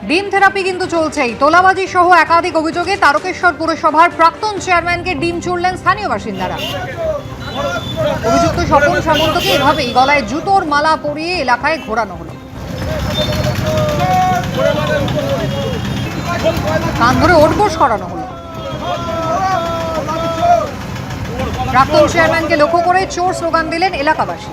ডিম থেরাপি কিন্তু চলছেই। তোলাবাজি সহ একাধিক অভিযোগে তারকেশ্বর পুরসভার প্রাক্তন চেয়ারম্যানকে ডিম চুড়লেন স্থানীয় বাসিন্দারা। অভিযুক্ত স্বপন সামন্তকে এভাবেই গলায় জুতোর মালা পরিয়ে এলাকায় ঘোরানো হলো। কান ধরে ওঠবোস করানো হলো। প্রাক্তন চেয়ারম্যানকে লক্ষ্য করে চোর স্লোগান দিলেন এলাকাবাসী।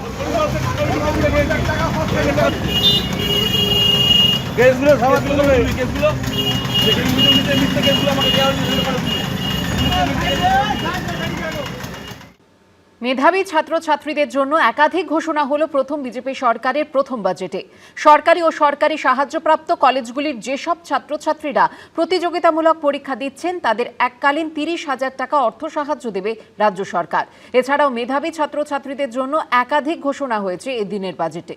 মেধাবী ছাত্রছাত্রীদের জন্য একাধিক ঘোষণা হলো প্রথম বিজেপি সরকারের প্রথম বাজেটে। সরকারি ও সরকারি সাহায্যপ্রাপ্ত কলেজগুলির যেসব ছাত্রছাত্রীরা প্রতিযোগিতামূলক পরীক্ষা দিচ্ছেন তাদের এককালীন 30,000 টাকা অর্থ সাহায্য দেবে রাজ্য সরকার। এছাড়াও মেধাবী ছাত্রছাত্রীদের জন্য একাধিক ঘোষণা হয়েছে এদিনের বাজেটে।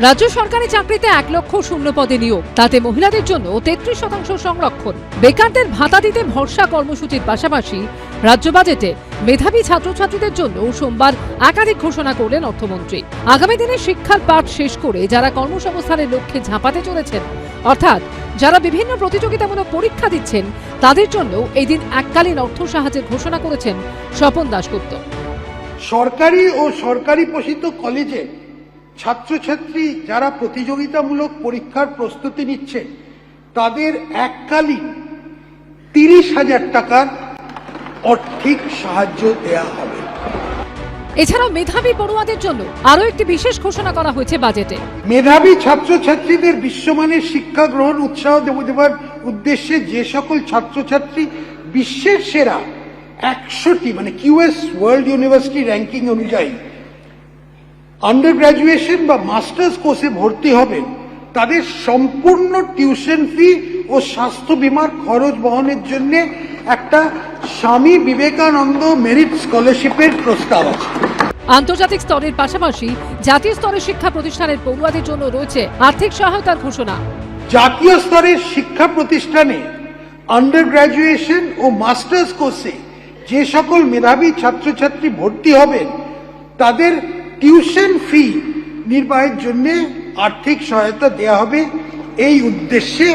রাজ্য সরকারি চাকরিতে 1 লক্ষ শূন্য পদে নিয়োগ, তাতে মহিলাদের জন্য 33% সংরক্ষণ। বেকারদের ভাতা দিতে ভরসা কর্মসূচির পাশাপাশি রাজ্য বাজেটে মেধাবী ছাত্রছাত্রীদের জন্য সোমবার একাধিক ঘোষণা করলেন অর্থমন্ত্রী। আগামী দিনে শিক্ষার পাঠ শেষ করে যারা কর্মসংস্থানের লক্ষ্যে ঝাঁপাতে চলেছেন, অর্থাৎ যারা বিভিন্ন প্রতিযোগিতামূলক পরীক্ষা দিচ্ছেন, তাদের জন্য এই দিন এককালীন অর্থ সাহায্যের ঘোষণা করেছেন স্বপন দাশগুপ্ত। সরকারি ও সরকারি পোষিত কলেজে ছাত্রছাত্রী যারা প্রতিযোগিতামূলক পরীক্ষার প্রস্তুতি নিচ্ছে তাদের এককালীন 30,000 টাকার আর্থিক সাহায্য দেওয়া হবে। এছাড়াও মেধাবী পড়ুয়াদের জন্য আরও একটি বিশেষ ঘোষণা করা হয়েছে বাজেটে। মেধাবী ছাত্রছাত্রীদের বিশ্বমানের শিক্ষা গ্রহণ উৎসাহ দেওয়ার উদ্দেশ্যে যে সকল ছাত্রছাত্রী বিশ্বের সেরা 100টি মানে কিউএস ওয়ার্ল্ড ইউনিভার্সিটি র্যাঙ্কিং অনুযায়ী আন্ডার গ্র্যাজুয়েশন বা মাস্টার্স কোর্সে ভর্তি হবেন, তাদের সম্পূর্ণ টিউশন ফি ও স্বাস্থ্য বীমার খরচ বহনের জন্য একটা স্বামী বিবেকানন্দ মেরিট স্কলারশিপের প্রস্তাব আছে। আন্তর্জাতিক স্তরের পাশাপাশি জাতীয় স্তরের শিক্ষা প্রতিষ্ঠানের পড়ুয়াদের জন্য রয়েছে আর্থিক সহায়তার ঘোষণা। জাতীয় স্তরের শিক্ষা প্রতিষ্ঠানে আন্ডার গ্র্যাজুয়েশন ও মাস্টার্স কোর্সে যে সকল মেধাবী ছাত্রছাত্রী ভর্তি হবেন তাদের টিউশন ফি নির্বাহের জন্য আর্থিক সহায়তা দেওয়া হবে। এই উদ্দেশ্যে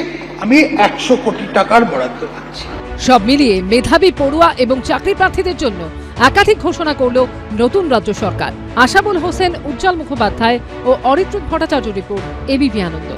আমি 100 কোটি টাকার বরাদ্দ পাচ্ছি। সব মিলিয়ে মেধাবী পড়ুয়া এবং চাকরি প্রার্থীদের জন্য একাধিক ঘোষণা করল নতুন রাজ্য সরকার। আশাবুল হোসেন, উজ্জ্বল মুখোপাধ্যায় ও অরিত্র ভট্টাচার্য রিপোর্ট, এবিপি আনন্দ।